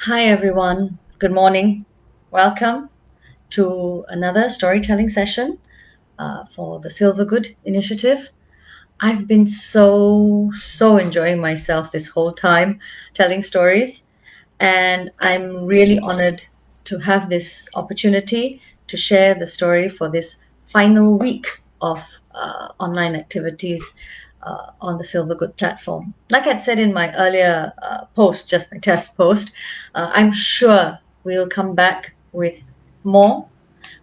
Hi, everyone. Good morning. Welcome to another storytelling session for the Silver Good Initiative. I've been so enjoying myself this whole time telling stories, and I'm really honored to have this opportunity to share the story for this final week of online activities on the Silver Good platform. Like I'd said in my earlier post, just my test post, I'm sure we'll come back with more.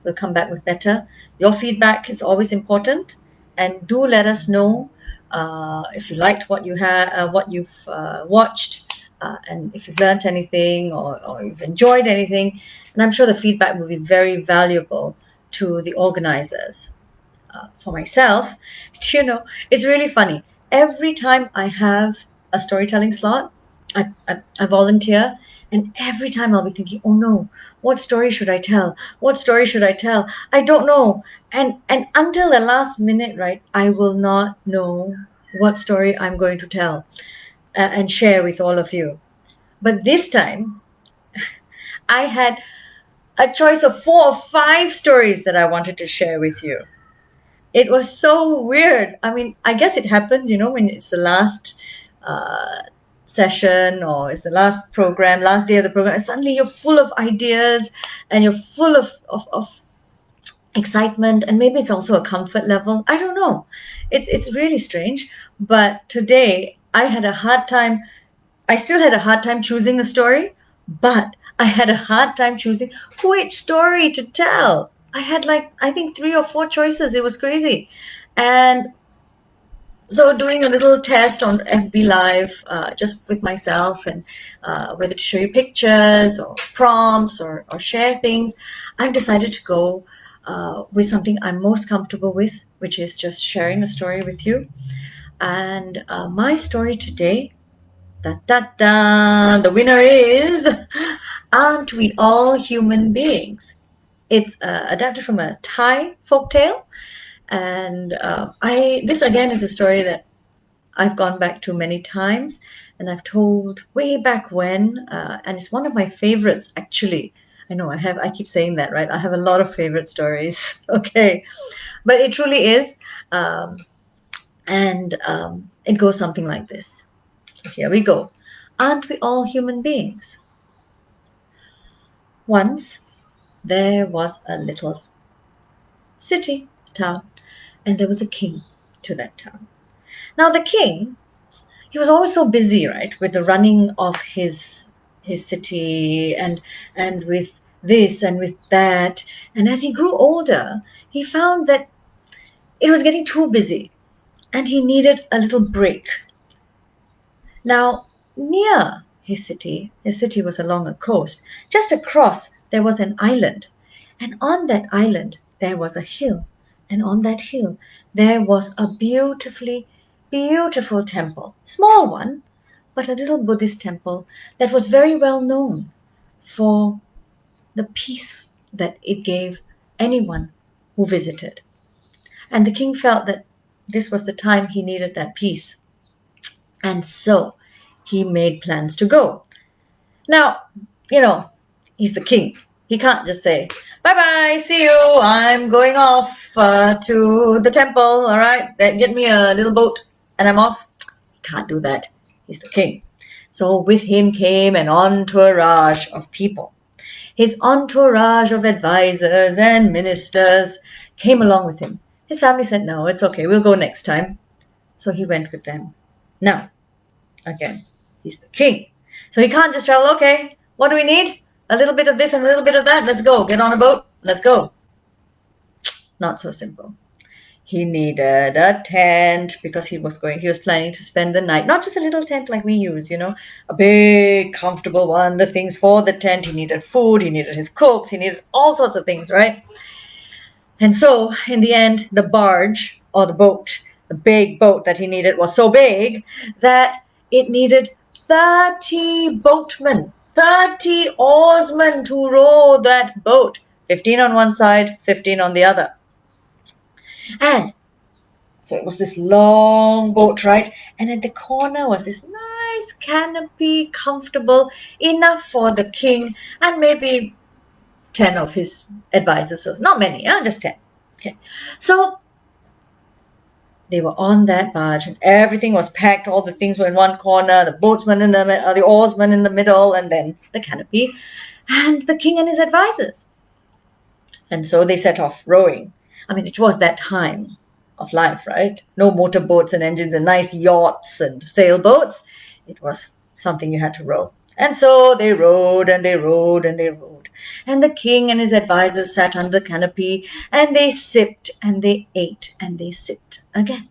We'll come back with better. Your feedback is always important, and do let us know if you liked what you've watched, and if you've learned anything or you've enjoyed anything. And I'm sure the feedback will be very valuable to the organizers. For myself, it's really funny. Every time I have a storytelling slot, I volunteer, and every time I'll be thinking, oh no, what story should I tell? What story should I tell? I don't know. And until the last minute, right, I will not know what story I'm going to tell and share with all of you. But this time, I had a choice of 4 or 5 stories that I wanted to share with you. It was so weird. I mean, I guess it happens, when it's the last uh, session or it's the last program, last day of the program, and suddenly you're full of ideas and you're full of excitement, and maybe it's also a comfort level. I don't know. It's really strange. But today I had a hard time. I still had a hard time choosing a story, but I had a hard time choosing which story to tell. I had like, I think 3 or 4 choices. It was crazy. And so doing a little test on FB Live, just with myself, and whether to show you pictures or prompts or share things, I've decided to go with something I'm most comfortable with, which is just sharing a story with you. And my story today, da da da, the winner is Aren't We All Human Beings? It's adapted from a Thai folktale, and I this again is a story that I've gone back to many times, and I've told way back when, and it's one of my favorites actually. I know I keep saying that, right? I have a lot of favorite stories. Okay, but it truly is, um, and it goes something like this. So here we go. Aren't we all human beings? Once there was a little city, town, and there was a king to that town. Now the king, he was always so busy, right, with the running of his city, and with this and with that. And as he grew older, he found that it was getting too busy, and he needed a little break. Now, near his city was along a coast. Just across there was an island, and on that island there was a hill, and on that hill there was a beautiful temple. Small one, but a little Buddhist temple that was very well known for the peace that it gave anyone who visited. And the king felt that this was the time he needed that peace. And so he made plans to go. Now, you know, he's the king. He can't just say, bye bye, see you, I'm going off to the temple, all right? Get me a little boat and I'm off. He can't do that. He's the king. So with him came an entourage of people. His entourage of advisors and ministers came along with him. His family said, no, it's okay, we'll go next time. So he went with them. Now, again, he's the king. So he can't just tell, okay, what do we need? A little bit of this and a little bit of that. Let's go. Get on a boat. Let's go. Not so simple. He needed a tent because he was planning to spend the night. Not just a little tent like we use, a big, comfortable one, the things for the tent. He needed food, he needed his cooks, he needed all sorts of things, right? And so, in the end, the barge or the boat, the big boat that he needed was so big that it needed 30 boatmen, 30 oarsmen to row that boat. 15 on one side, 15 on the other. And So it was this long boat ride, and at the corner was this nice canopy, comfortable, enough for the king and maybe 10 of his advisors. So not many, just 10. Okay. So they were on that barge, and everything was packed. All the things were in one corner, the boatsman in the oarsman in the middle, and then the canopy, and the king and his advisors. And so they set off rowing. I mean, it was that time of life, right? No motorboats and engines and nice yachts and sailboats. It was something you had to row. And so they rowed and they rowed and they rowed. And the king and his advisors sat under the canopy, and they sipped and they ate and they sipped again.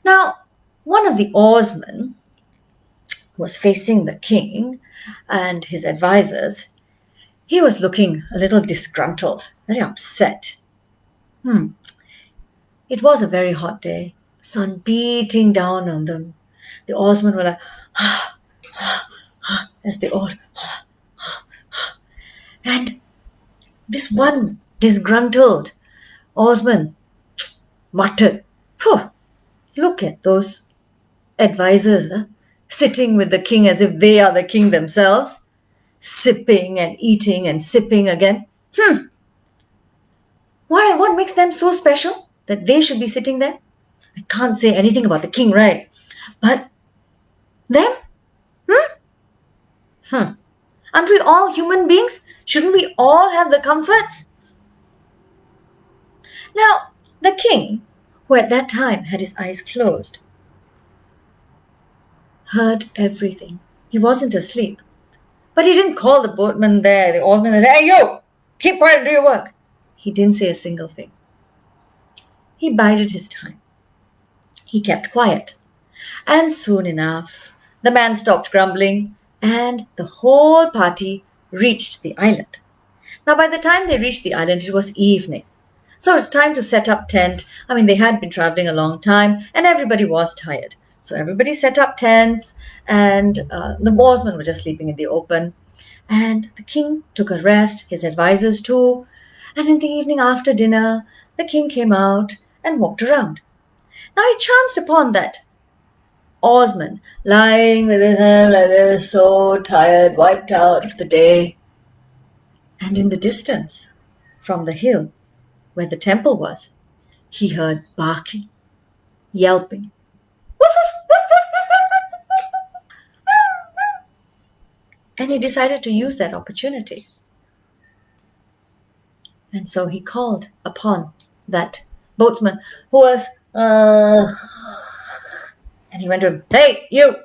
Now, one of the oarsmen was facing the king and his advisors. He was looking a little disgruntled, very upset. It was a very hot day, sun beating down on them. The oarsmen were like, as they oared. And this one disgruntled oarsman muttered, look at those advisors sitting with the king as if they are the king themselves, sipping and eating and sipping again. Why? What makes them so special that they should be sitting there? I can't say anything about the king, right? But them? Aren't we all human beings? Shouldn't we all have the comforts? Now, the king, who at that time had his eyes closed, heard everything. He wasn't asleep. But he didn't call the boatman there, the oarsman there, hey, you! Keep quiet and do your work. He didn't say a single thing. He bided his time. He kept quiet. And soon enough, the man stopped grumbling, and the whole party reached the island. Now, by the time they reached the island, it was evening. So it's time to set up tent. I mean, they had been traveling a long time, and everybody was tired. So everybody set up tents, and the oarsmen were just sleeping in the open. And the king took a rest, his advisors too. And in the evening after dinner, the king came out and walked around. Now he chanced upon that oarsman lying with his hand like this, so tired, wiped out of the day. And in the distance, from the hill where the temple was, he heard barking, yelping. And he decided to use that opportunity. And so he called upon that boatsman who was, and he went to him, hey, you,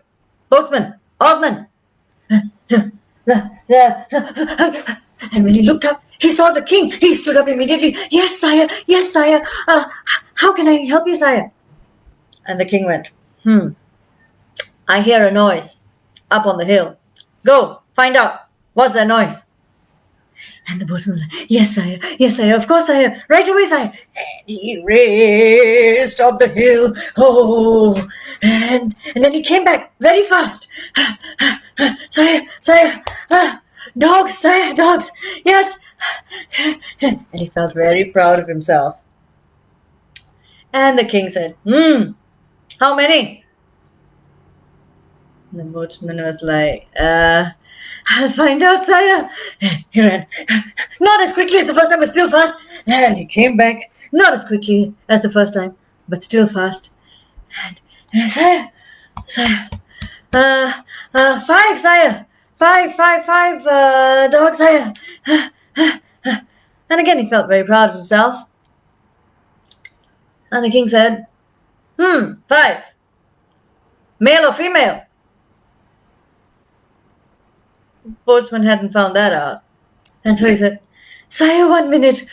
boatsman, oarsman. And when he looked up, he saw the king. He stood up immediately. Yes, sire. Yes, sire. How can I help you, sire? And the king went, I hear a noise up on the hill. Go, find out. What's that noise? And the boatsman was like, yes, sire. Yes, sire. Of course, sire. Right away, sire. And he raced up the hill. Oh, and then he came back very fast. Sire, sire. Dogs, sire, dogs. Yes. And he felt very proud of himself. And the king said, how many? And the boatsman was like, I'll find out, sire. And he ran, not as quickly as the first time, but still fast. And he came back, not as quickly as the first time, but still fast. And sire, five, sire. Five, dogs, sire. And again, he felt very proud of himself. And the king said, 5. Male or female? Boatsman hadn't found that out. And so he said, sire, 1 minute.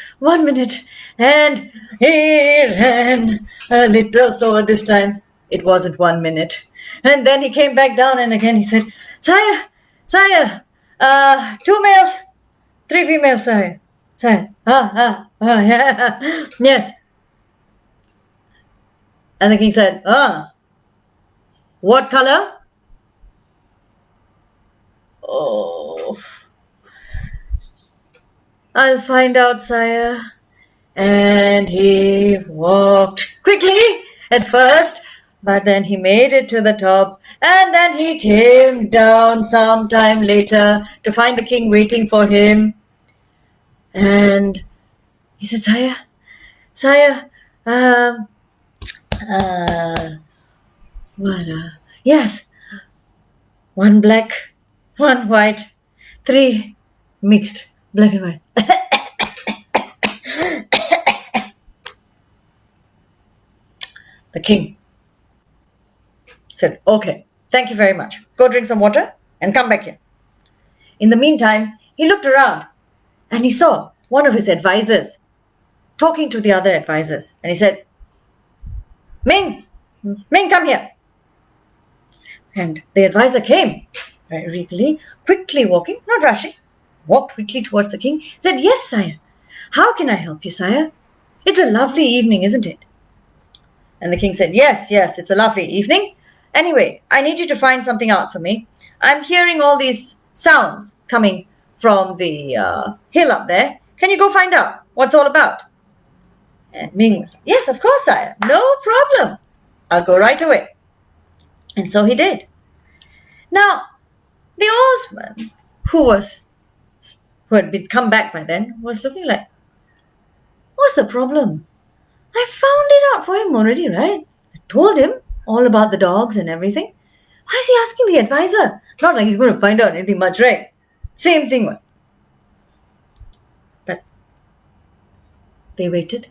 And he ran a little slower this time. It wasn't 1 minute. And then he came back down, and again he said, sire, 2 males, 3 females, sire. Yeah. Yes. And the king said, what color? Oh, I'll find out, sire. And he walked quickly at first, but then he made it to the top, and then he came down some time later to find the king waiting for him. And he said, Sire, um, uh, what, yes, one black, one white, three mixed, black and white. The king said, okay, thank you very much. Go drink some water and come back here. In the meantime, he looked around and he saw one of his advisors talking to the other advisors. And he said, Ming, Ming, come here. And the advisor came very regally, quickly walking, not rushing, walked quickly towards the king, said, yes, sire. How can I help you, sire? It's a lovely evening, isn't it? And the king said, yes, yes, it's a lovely evening. Anyway, I need you to find something out for me. I'm hearing all these sounds coming from the hill up there. Can you go find out what it's all about? And Ming was like, yes, of course, sire. No problem. I'll go right away. And so he did. Now, the oarsman, who had been come back by then, was looking like, what's the problem? I found it out for him already, right? I told him all about the dogs and everything. Why is he asking the advisor? Not like he's going to find out anything much, right? Same thing. But they waited.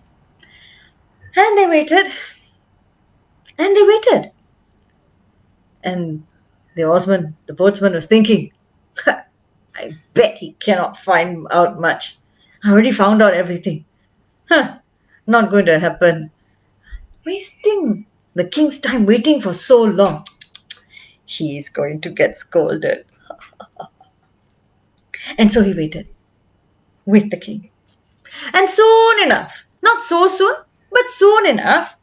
And they waited. And they waited. And the oarsman, the boatsman was thinking, I bet he cannot find out much. I already found out everything. Not going to happen. Wasting the king's time waiting for so long. He's going to get scolded. And so he waited with the king. And soon enough, not so soon, but soon enough,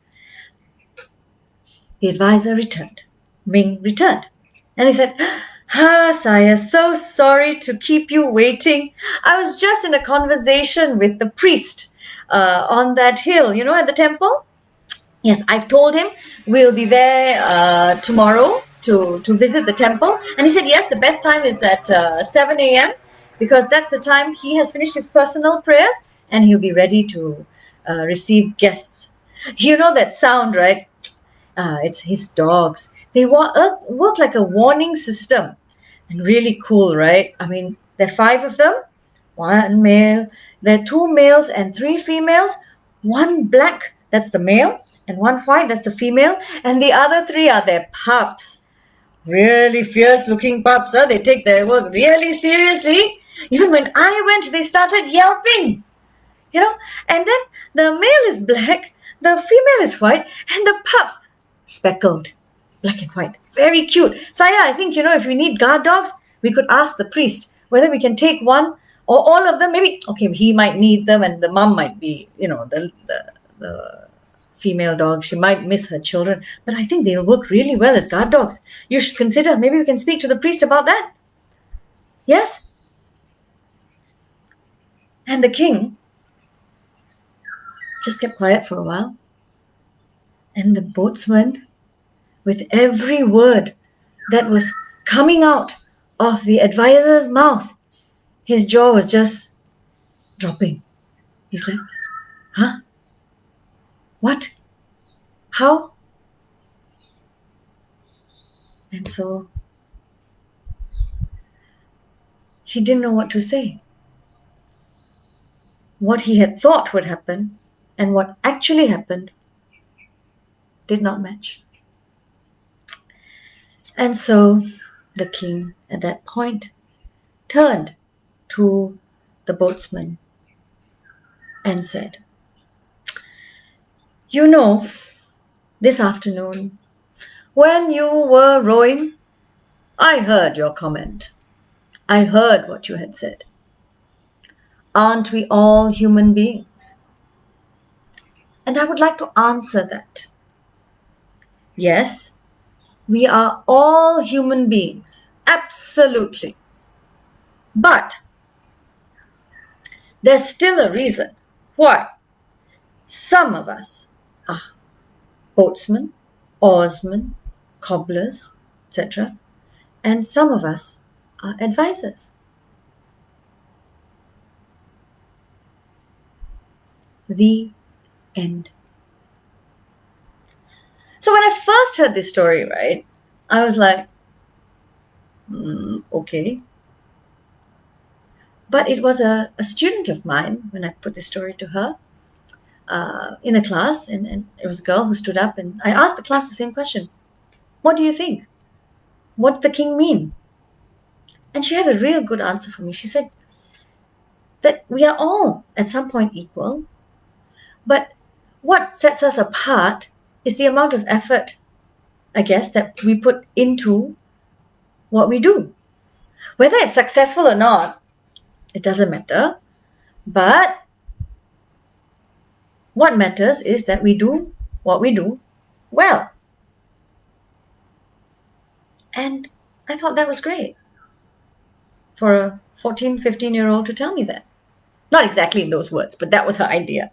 the advisor returned. Ming returned. And he said, sire, so sorry to keep you waiting. I was just in a conversation with the priest on that hill, at the temple. Yes, I've told him we'll be there tomorrow to visit the temple. And he said, yes, the best time is at 7 a.m. because that's the time he has finished his personal prayers and he'll be ready to receive guests. You know that sound, right? It's his dogs. They work like a warning system. And really cool, right? I mean, there are 5 of them. One male. There are 2 males and 3 females. One black, that's the male. And one white, that's the female. And the other 3 are their pups. Really fierce looking pups. Huh? They take their work really seriously. Even when I went, they started yelping. And then the male is black, the female is white, and the pups speckled, black and white. Very cute. Saya, I think, if we need guard dogs, we could ask the priest whether we can take one or all of them. Maybe, okay, he might need them and the mom might be, the female dog. She might miss her children. But I think they'll work really well as guard dogs. You should consider, maybe we can speak to the priest about that. Yes? And the king just kept quiet for a while. And the boatsman, with every word that was coming out of the advisor's mouth, his jaw was just dropping. He's like, huh? What? How? And so he didn't know what to say. What he had thought would happen and what actually happened did not match. And so the king at that point turned to the boatsman and said, this afternoon when you were rowing, I heard your comment. I heard what you had said. Aren't we all human beings? And I would like to answer that. Yes, we are all human beings. Absolutely. But there's still a reason why some of us are boatsmen, oarsmen, cobblers, etc. And some of us are advisors. The end. So when I first heard this story, right, I was like, okay. But it was a student of mine when I put this story to her in a class, and it was a girl who stood up, and I asked the class the same question. What do you think? What did the king mean? And she had a real good answer for me. She said that we are all at some point equal, but what sets us apart is the amount of effort, I guess, that we put into what we do. Whether it's successful or not, it doesn't matter. But what matters is that we do what we do well. And I thought that was great for a 14, 15-year-old to tell me that. Not exactly in those words, but that was her idea.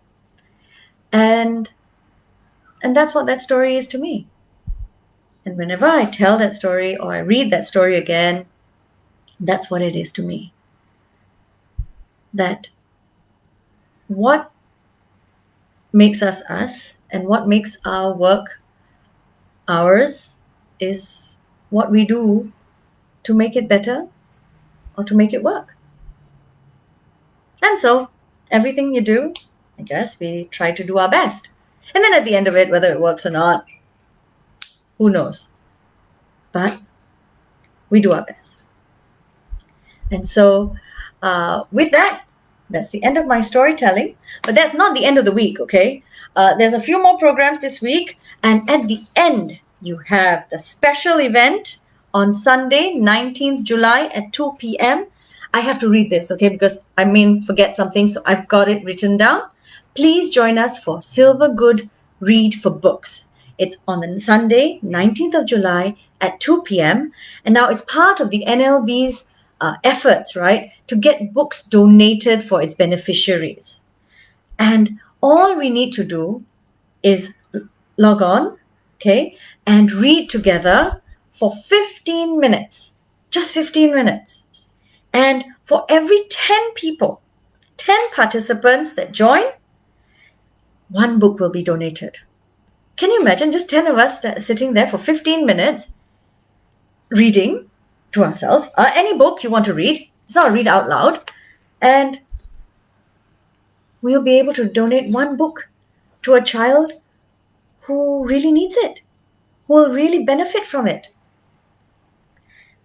And that's what that story is to me. And whenever I tell that story or I read that story again, that's what it is to me. That what makes us us and what makes our work ours is what we do to make it better or to make it work. And so everything you do, I guess we try to do our best. And then at the end of it, whether it works or not, who knows? But we do our best. And so, with that, that's the end of my storytelling. But that's not the end of the week, okay? There's a few more programs this week. And at the end, you have the special event on Sunday, 19th July at 2 p.m. I have to read this, okay? Because I may forget something, so I've got it written down. Please join us for Silver Good Read for Books. It's on the Sunday, 19th of July at 2 p.m. And now it's part of the NLB's efforts, right, to get books donated for its beneficiaries. And all we need to do is log on, okay, and read together for 15 minutes, just 15 minutes. And for every 10 people, 10 participants that join, one book will be donated. Can you imagine just 10 of us sitting there for 15 minutes reading to ourselves, any book you want to read? It's not read out loud. And we'll be able to donate one book to a child who really needs it, who will really benefit from it.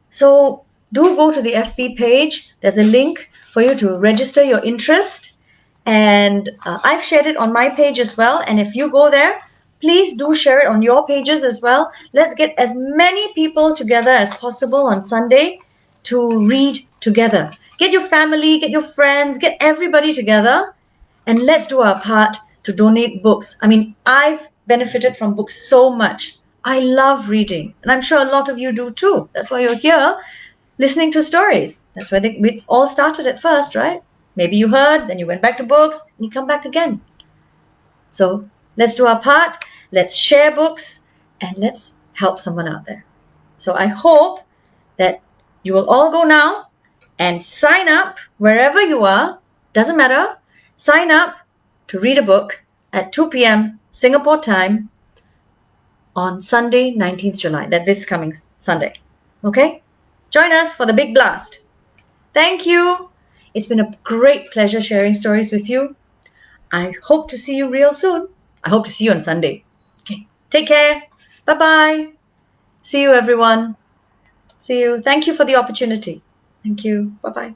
So do go to the FB page. There's a link for you to register your interest. And I've shared it on my page as well. And if you go there, please do share it on your pages as well. Let's get as many people together as possible on Sunday to read together. Get your family, get your friends, get everybody together, and let's do our part to donate books. I mean, I've benefited from books so much. I love reading, and I'm sure a lot of you do too. That's why you're here listening to stories. That's where it all started at first, right? Maybe you heard, then you went back to books, and you come back again. So let's do our part, let's share books, and let's help someone out there. So I hope that you will all go now and sign up wherever you are, doesn't matter, sign up to read a book at 2 p.m. Singapore time on Sunday, 19th July, that this coming Sunday. Okay? Join us for the big blast. Thank you. It's been a great pleasure sharing stories with you. I hope to see you real soon. I hope to see you on Sunday. Okay. Take care. Bye-bye. See you, everyone. See you. Thank you for the opportunity. Thank you. Bye-bye.